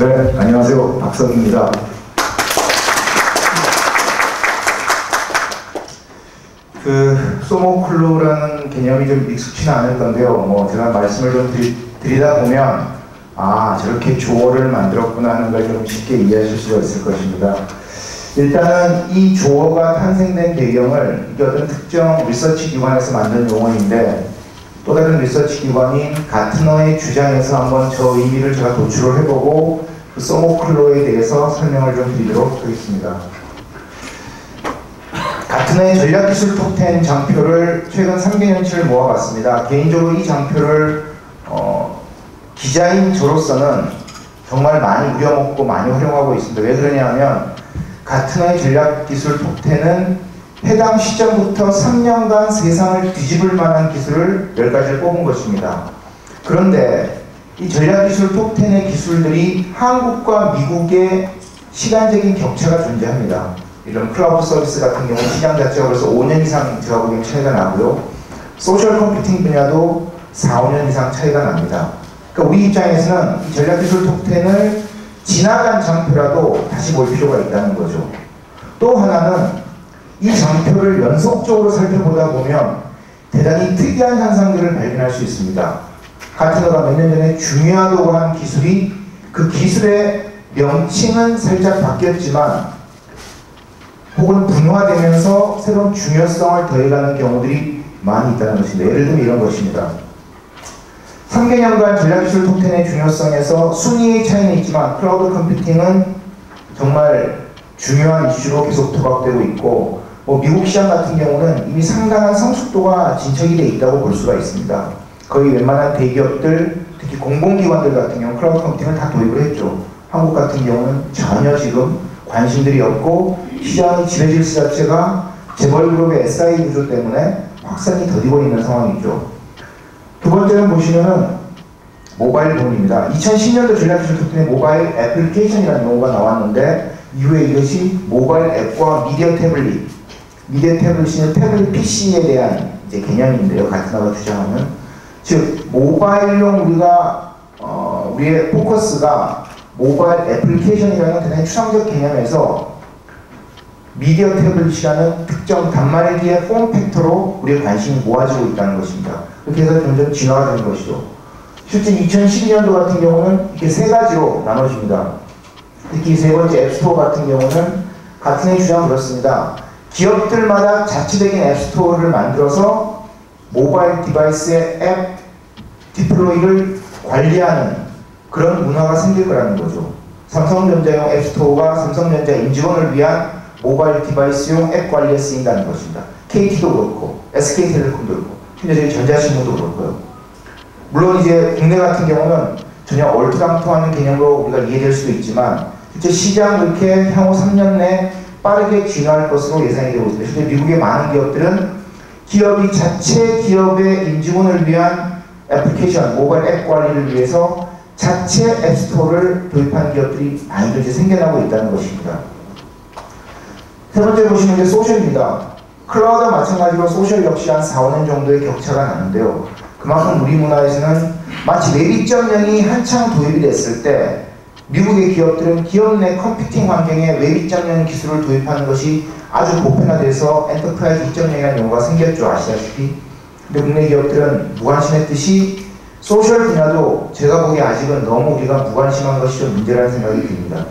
네, 안녕하세요. 박성입니다. 소모쿨루라는 개념이 좀 익숙치는 않을 건데요. 제가 말씀을 좀 드리다 보면, 저렇게 조어를 만들었구나 하는 걸 좀 쉽게 이해하실 수가 있을 것입니다. 일단은 이 조어가 탄생된 배경을 이게 어떤 특정 리서치 기관에서 만든 용어인데, 또 다른 리서치 기관인 가트너의 주장에서 한번 저 의미를 제가 도출을 해보고 그 소모쿨루에 대해서 설명을 좀 드리도록 하겠습니다. 가트너의 전략기술 톱10 장표를 최근 3개년치를 모아봤습니다. 개인적으로 이 장표를 기자인 저로서는 정말 많이 우려먹고 많이 활용하고 있습니다. 왜 그러냐 하면 가트너의 전략기술 톱10은 해당 시점부터 3년간 세상을 뒤집을 만한 기술을 10가지를 뽑은 것입니다. 그런데 이 전략기술 톱10의 기술들이 한국과 미국의 시간적인 격차가 존재합니다. 이런 클라우드 서비스 같은 경우 시장 자체가 벌써 5년 이상 제가 보기엔 차이가 나고요. 소셜 컴퓨팅 분야도 4, 5년 이상 차이가 납니다. 그러니까 우리 입장에서는 이 전략기술 톱10을 지나간 장표라도 다시 볼 필요가 있다는 거죠. 또 하나는 이 장표를 연속적으로 살펴보다 보면 대단히 특이한 현상들을 발견할 수 있습니다. 가트너가 몇 년 전에 중요하다고 한 기술이 그 기술의 명칭은 살짝 바뀌었지만 혹은 분화되면서 새로운 중요성을 더해가는 경우들이 많이 있다는 것입니다. 예를 들면 이런 것입니다. 3개년간 전략기술 톱10의 중요성에서 순위의 차이는 있지만 클라우드 컴퓨팅은 정말 중요한 이슈로 계속 부각되고 있고 미국 시장 같은 경우는 이미 상당한 성숙도가 진척이 되어 있다고 볼 수가 있습니다. 거의 웬만한 대기업들, 특히 공공기관들 같은 경우 클라우드 컴퓨팅을 다 도입을 했죠. 한국 같은 경우는 전혀 지금 관심들이 없고 시장의 지배 질서 자체가 재벌그룹의 SI 구조 때문에 확산이 더디고 있는 상황이죠. 두 번째는 보시면은 모바일 부분입니다. 2010년도 전략기술 톱10에 모바일 애플리케이션이라는 용어가 나왔는데 이후에 이것이 모바일 앱과 미디어 태블릿, 미디어 태블릿 PC에 대한 이제 개념인데요. 가트너가 주장하는 즉 모바일용 우리의 포커스가 모바일 애플리케이션이라는 대단히 추상적 개념에서 미디어 태블릿이라는 특정 단말기의 폼 팩터로 우리의 관심이 모아지고 있다는 것입니다. 그렇게 해서 점점 진화가 되는 것이죠. 실제 2012년도 같은 경우는 이렇게 세 가지로 나눠집니다. 특히 세 번째 앱스토어 같은 경우는 가트너의 주장은 그렇습니다. 기업들마다 자체적인 앱스토어를 만들어서 모바일 디바이스의 앱 디플로이를 관리하는 그런 문화가 생길 거라는 거죠. 삼성전자용 앱스토어가 삼성전자 임직원을 위한 모바일 디바이스용 앱 관리에 쓰인다는 것입니다. KT도 그렇고 SK텔레콤도 그렇고 현재 전자신문도 그렇고요. 물론 이제 국내 같은 경우는 전혀 얼토당토하는 개념으로 우리가 이해될 수도 있지만 실제 시장 그렇게 향후 3년 내 빠르게 진화할 것으로 예상이 되고 있습니다. 실제 미국의 많은 기업들은 기업이 자체 기업의 임직원을 위한 애플리케이션, 모바일 앱 관리를 위해서 자체 앱스토어를 도입한 기업들이 많이 이제 생겨나고 있다는 것입니다. 세 번째 보시면 이제 소셜입니다. 클라우드와 마찬가지로 소셜 역시 한 4, 5년 정도의 격차가 나는데요. 그만큼 우리 문화에서는 마치 웹 2.0이 한창 도입이 됐을 때 미국의 기업들은 기업 내 컴퓨팅 환경에 웹 2.0 기술을 도입하는 것이 아주 보편화돼서 엔터프라이즈 2.0이라는 용어가 생겼죠. 아시다시피. 근데 국내 기업들은 무관심했듯이 소셜 분야도 제가 보기에 아직은 너무 우리가 무관심한 것이 좀 문제라는 생각이 듭니다.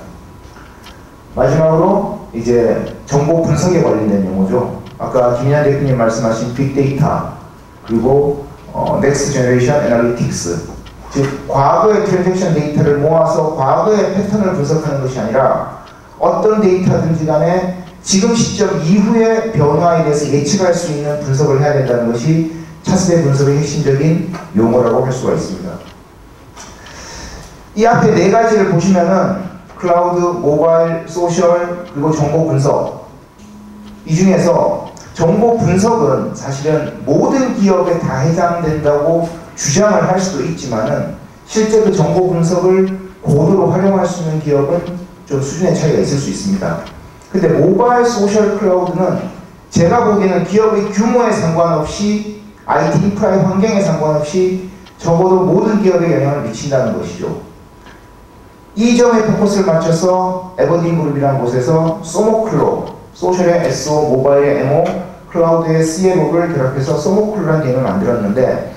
마지막으로 이제 정보 분석에 관련된 용어죠. 아까 김인환 대표님 말씀하신 빅데이터 그리고 넥스트 제너레이션 애널리틱스, 즉 과거의 트랜잭션 데이터를 모아서 과거의 패턴을 분석하는 것이 아니라 어떤 데이터든지 간에 지금 시점 이후의 변화에 대해서 예측할 수 있는 분석을 해야 된다는 것이 차세대 분석의 핵심적인 용어라고 할 수가 있습니다. 이 앞에 네 가지를 보시면은 클라우드, 모바일, 소셜, 그리고 정보 분석, 이 중에서 정보 분석은 사실은 모든 기업에 다 해당된다고 주장을 할 수도 있지만은 실제 그 정보 분석을 고도로 활용할 수 있는 기업은 좀 수준의 차이가 있을 수 있습니다. 근데 모바일, 소셜, 클라우드는 제가 보기에는 기업의 규모에 상관없이 IT 인프라의 환경에 상관없이 적어도 모든 기업에 영향을 미친다는 것이죠. 이 점에 포커스를 맞춰서 에버딘 그룹이라는 곳에서 소모클로, 소셜의 SO, 모바일의 MO, 클라우드의 CLO를 결합해서 소모클로라는 개념을 만들었는데,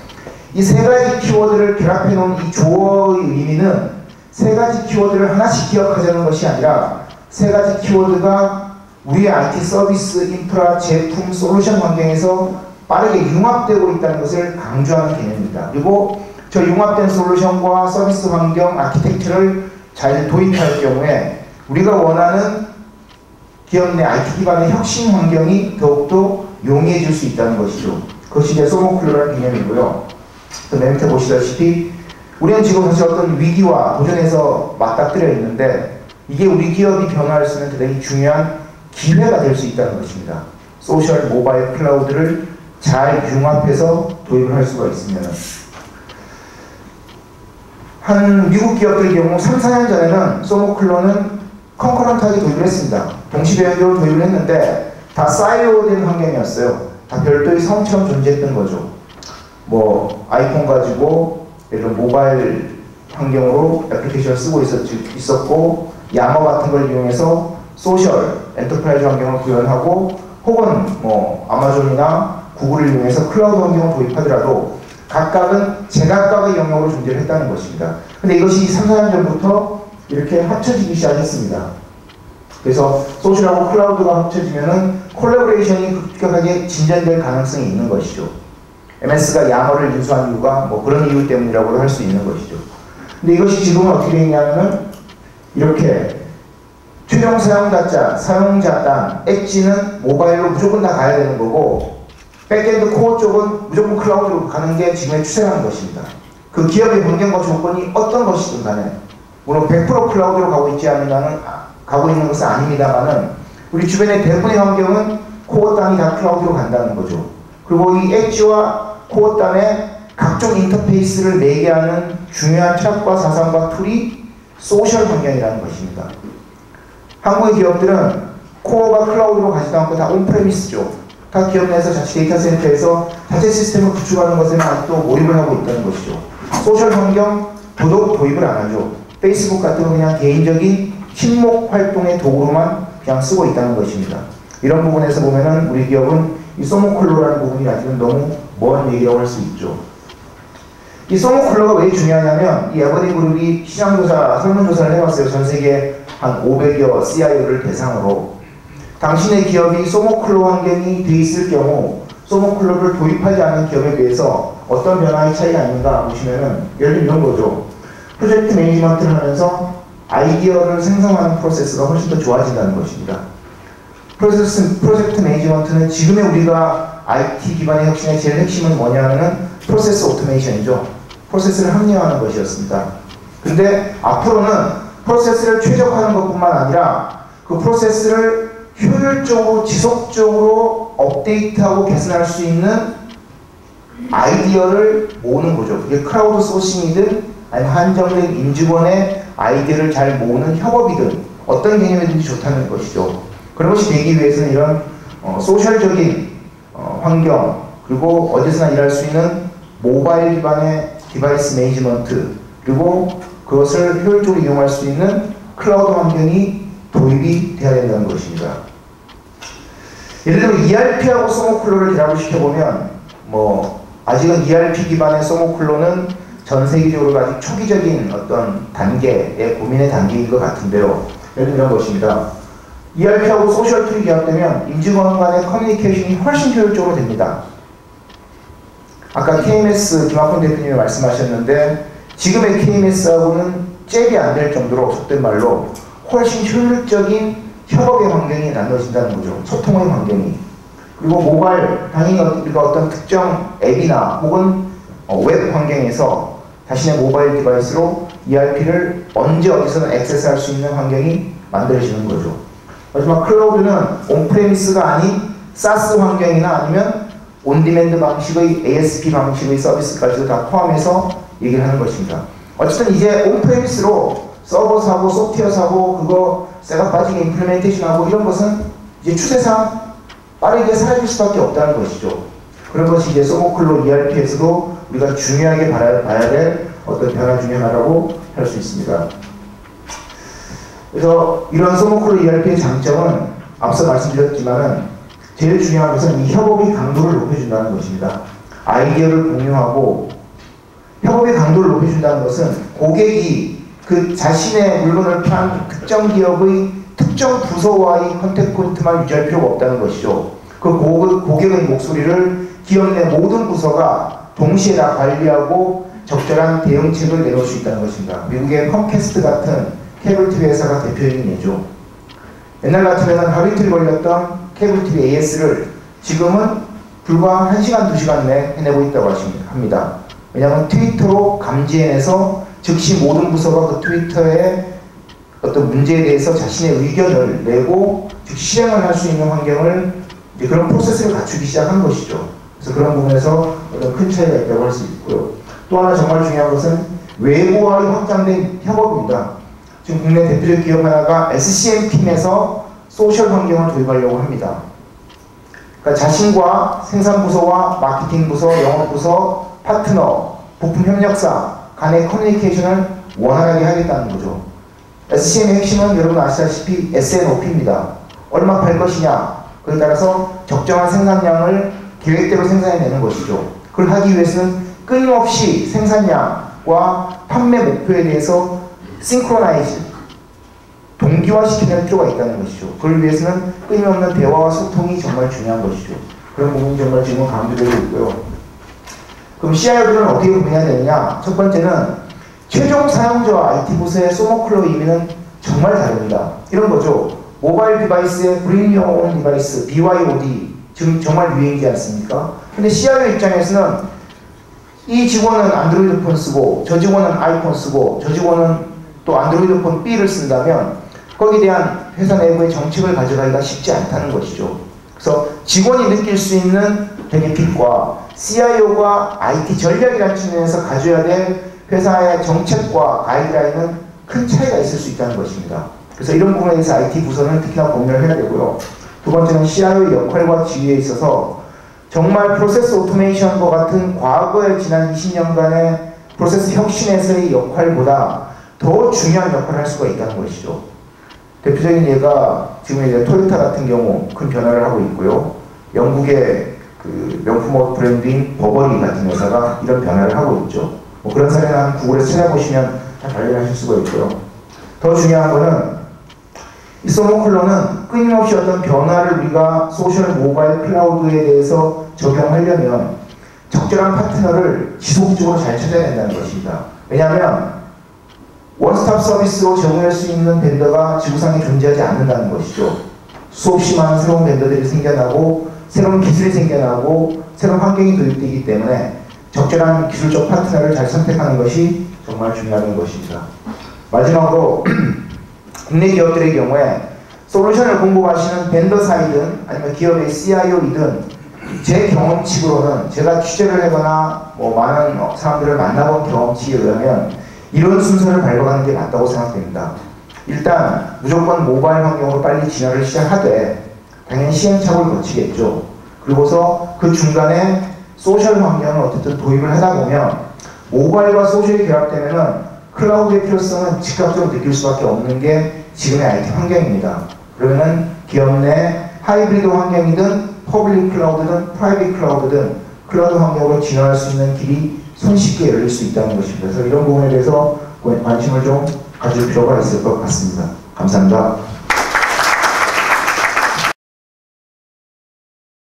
이 세 가지 키워드를 결합해 놓은 이 조어의 의미는 세 가지 키워드를 하나씩 기억하자는 것이 아니라 세 가지 키워드가 우리의 IT 서비스, 인프라, 제품, 솔루션 환경에서 빠르게 융합되고 있다는 것을 강조하는 개념입니다. 그리고 저 융합된 솔루션과 서비스 환경, 아키텍처를 잘 도입할 경우에 우리가 원하는 기업 내 IT 기반의 혁신 환경이 더욱더 용이해질 수 있다는 것이죠. 그것이 이제 소모클로라는 개념이고요. 맨 밑에 보시다시피 우리는 지금 사실 어떤 위기와 도전에서 맞닥뜨려 있는데 이게 우리 기업이 변화할 수 있는 대단히 중요한 기회가 될 수 있다는 것입니다. 소셜, 모바일, 클라우드를 잘 융합해서 도입을 할 수가 있으면, 한 미국 기업들의 경우 3, 4년 전에는 소모클로는 컨커런트하게 도입을 했습니다. 동시배경적으로 도입을 했는데 다 사이로된 환경이었어요. 다 별도의 성처럼 존재했던 거죠. 뭐 아이폰 가지고 예를 들어 모바일 환경으로 애플리케이션을 쓰고 있었고, 야머 같은 걸 이용해서 소셜, 엔터프라이즈 환경을 구현하고, 혹은 뭐 아마존이나 구글을 이용해서 클라우드 환경을 도입하더라도 각각은 제각각의 영역으로 존재를 했다는 것입니다. 근데 이것이 3, 4년 전부터 이렇게 합쳐지기 시작했습니다. 그래서 소셜하고 클라우드가 합쳐지면은 콜라보레이션이 급격하게 진전될 가능성이 있는 것이죠. MS가 야머를 인수한 이유가 뭐 그런 이유 때문이라고도 할 수 있는 것이죠. 근데 이것이 지금은 어떻게 되냐면은 이렇게 최종 사용자단, 엣지는 모바일로 무조건 다 가야 되는 거고, 백엔드 코어 쪽은 무조건 클라우드로 가는 게 지금의 추세라는 것입니다. 그 기업의 환경과 조건이 어떤 것이든 간에, 물론 100% 클라우드로 가고 있는 것은 아닙니다만은, 우리 주변의 대부분의 환경은 코어 단이 다 클라우드로 간다는 거죠. 그리고 이 엣지와 코어 단의 각종 인터페이스를 매개하는 중요한 철학과 사상과 툴이 소셜 환경이라는 것입니다. 한국의 기업들은 코어가 클라우드로 가지도 않고 다 온프레미스죠. 다 기업 내에서 자체 데이터 센터에서 자체 시스템을 구축하는 것에만 또 몰입을 하고 있다는 것이죠. 소셜 환경 더더욱 도입을 안 하죠. 페이스북 같은 거 그냥 개인적인 친목 활동의 도구로만 그냥 쓰고 있다는 것입니다. 이런 부분에서 보면은 우리 기업은 이 소모클로라는 부분이 아직은 너무 먼 얘기라고 할 수 있죠. 이 소모클로가 왜 중요하냐면, 이 에버딘 그룹이 시장조사, 설문조사를 해봤어요. 전 세계 한 500여 CIO를 대상으로. 당신의 기업이 소모클로 환경이 돼 있을 경우 소모클로를 도입하지 않은 기업에 비해서 어떤 변화의 차이가 있는가 보시면은, 예를 들면 이런 거죠. 프로젝트 매니지먼트를 하면서 아이디어를 생성하는 프로세스가 훨씬 더 좋아진다는 것입니다. 프로젝트 매니지먼트는 지금의 우리가 IT 기반의 혁신의 제일 핵심은 뭐냐면은 프로세스 오토메이션이죠. 프로세스를 합리화하는 것이었습니다. 근데 앞으로는 프로세스를 최적화하는 것뿐만 아니라 그 프로세스를 효율적으로 지속적으로 업데이트하고 개선할 수 있는 아이디어를 모으는 거죠. 그게 크라우드 소싱이든 아니면 한정된 임직원의 아이디어를 잘 모으는 협업이든 어떤 개념이든지 좋다는 것이죠. 그런 것이 되기 위해서는 이런 소셜적인 환경, 그리고 어디서나 일할 수 있는 모바일 기반의 디바이스 매니지먼트, 그리고 그것을 효율적으로 이용할 수 있는 클라우드 환경이 도입이 돼야 된다는 것입니다. 예를 들어 ERP하고 소모클로를 결합을 시켜보면, 뭐 아직은 ERP 기반의 소모클로는 전 세계적으로 아직 초기적인 어떤 단계의 고민의 단계인 것 같은데요. 예를 들면 이런 것입니다. ERP하고 소셜 툴이 결합되면 임직원 간의 커뮤니케이션이 훨씬 효율적으로 됩니다. 아까 KMS 김학훈 대표님이 말씀하셨는데, 지금의 KMS하고는 잽이 안 될 정도로, 속된 말로 훨씬 효율적인 협업의 환경이 나눠진다는 거죠. 소통의 환경이. 그리고 모바일, 당연히 우리가 어떤 특정 앱이나 혹은 웹 환경에서 자신의 모바일 디바이스로 ERP를 언제 어디서든 액세스할 수 있는 환경이 만들어지는 거죠. 마지막 클라우드는 온프레미스가 아닌 사스 환경이나 아니면 온디맨드 방식의 ASP 방식의 서비스까지도 다 포함해서 얘기를 하는 것입니다. 어쨌든 이제 온프레미스로 서버 사고, 소프트웨어 사고, 그거 쇠가 빠지게 임플리멘테이션 하고 이런 것은 이제 추세상 빠르게 사라질 수밖에 없다는 것이죠. 그런 것이 이제 소모클로 ERP에서도 우리가 중요하게 봐야 될 어떤 변화 중에 하나라고 할 수 있습니다. 그래서 이런 소모클로 ERP의 장점은 앞서 말씀드렸지만은 제일 중요한 것은 이 협업의 강도를 높여준다는 것입니다. 아이디어를 공유하고 협업의 강도를 높여준다는 것은 고객이 그 자신의 물건을 파는 특정 기업의 특정 부서와의 컨택 포인트만 유지할 필요가 없다는 것이죠. 그 고객의 목소리를 기업 내 모든 부서가 동시에 다 관리하고 적절한 대응책을 내놓을 수 있다는 것입니다. 미국의 컴캐스트 같은 케이블 TV 회사가 대표적인 예죠. 옛날 같으면 하루 이틀 걸렸던 케이블 TV AS를 지금은 불과 1시간, 2시간 내에 해내고 있다고 합니다. 왜냐하면 트위터로 감지해내서 즉시 모든 부서가 그 트위터의 어떤 문제에 대해서 자신의 의견을 내고 즉시 실행을 할 수 있는 환경을 이제 그런 프로세스를 갖추기 시작한 것이죠. 그래서 그런 부분에서 어떤 큰 차이가 있다고 할 수 있고요. 또 하나 정말 중요한 것은 외부와의 확장된 협업입니다. 지금 국내 대표적 기업 하나가 SCM 팀에서 소셜 환경을 도입하려고 합니다. 그러니까 자신과 생산부서와 마케팅부서, 영업부서, 파트너, 부품 협력사 간의 커뮤니케이션을 원활하게 하겠다는 거죠. SCM의 핵심은 여러분 아시다시피 S&OP입니다. 얼마 팔 것이냐, 그에 따라서 적정한 생산량을 계획대로 생산해내는 것이죠. 그걸 하기 위해서는 끊임없이 생산량과 판매 목표에 대해서 싱크로나이즈, 동기화시키는 필요가 있다는 것이죠. 그걸 위해서는 끊임없는 대화와 소통이 정말 중요한 것이죠. 그런 부분이 정말 지금 강조되고 있고요. 그럼 CIO들은 어떻게 고민해야 되느냐? 첫 번째는 최종 사용자와 IT 부서의 소모클로 의미는 정말 다릅니다. 이런 거죠. 모바일 디바이스의 Bring Your Own Device, BYOD, 지금 정말 유행이지 않습니까? 근데 CIO 입장에서는 이 직원은 안드로이드 폰 쓰고, 저 직원은 아이폰 쓰고, 저 직원은 또 안드로이드 폰 B를 쓴다면 거기에 대한 회사 내부의 정책을 가져가기가 쉽지 않다는 것이죠. 그래서 직원이 느낄 수 있는 베네핏과 CIO가 IT 전략이라는 측면에서 가져야 될 회사의 정책과 가이드라인은 큰 차이가 있을 수 있다는 것입니다. 그래서 이런 부분에 대해서 IT 부서는 특히나 고민을 해야 되고요. 두 번째는 CIO의 역할과 지위에 있어서 정말 프로세스 오토메이션과 같은 과거의 지난 20년간의 프로세스 혁신에서의 역할보다 더 중요한 역할을 할 수가 있다는 것이죠. 대표적인 예가 지금 이제 토요타 같은 경우 큰 변화를 하고 있고요. 영국의 그 명품 옷 브랜드인 버버리 같은 회사가 이런 변화를 하고 있죠. 뭐 그런 사례는 한 구글에서 찾아보시면 다 발견하실 수가 있고요. 더 중요한 거는 이 소모클로는 끊임없이 어떤 변화를 우리가 소셜 모바일 클라우드에 대해서 적용하려면 적절한 파트너를 지속적으로 잘 찾아야 된다는 것입니다. 왜냐하면 원스톱 서비스로 제공할 수 있는 벤더가 지구상에 존재하지 않는다는 것이죠. 수없이 많은 새로운 벤더들이 생겨나고 새로운 기술이 생겨나고 새로운 환경이 도입되기 때문에 적절한 기술적 파트너를 잘 선택하는 것이 정말 중요한 것입니다. 마지막으로 국내 기업들의 경우에 솔루션을 공급하시는 벤더사이든 아니면 기업의 CIO이든 제 경험치로는 제가 취재를 하거나 뭐 많은 사람들을 만나본 경험치에 의하면 이런 순서를 밟아가는 게 맞다고 생각됩니다. 일단 무조건 모바일 환경으로 빨리 진화를 시작하되 당연히 시행착오를 거치겠죠. 그리고서 그 중간에 소셜 환경을 어쨌든 도입을 하다 보면 모바일과 소셜이 결합되면은 클라우드의 필요성은 즉각적으로 느낄 수밖에 없는 게 지금의 IT 환경입니다. 그러면은 기업 내 하이브리드 환경이든 퍼블릭 클라우드든 프라이빗 클라우드든 클라우드 환경으로 진화할 수 있는 길이 손쉽게 열릴 수 있다는 것입니다. 그래서 이런 부분에 대해서 관심을 좀 가질 필요가 있을 것 같습니다. 감사합니다.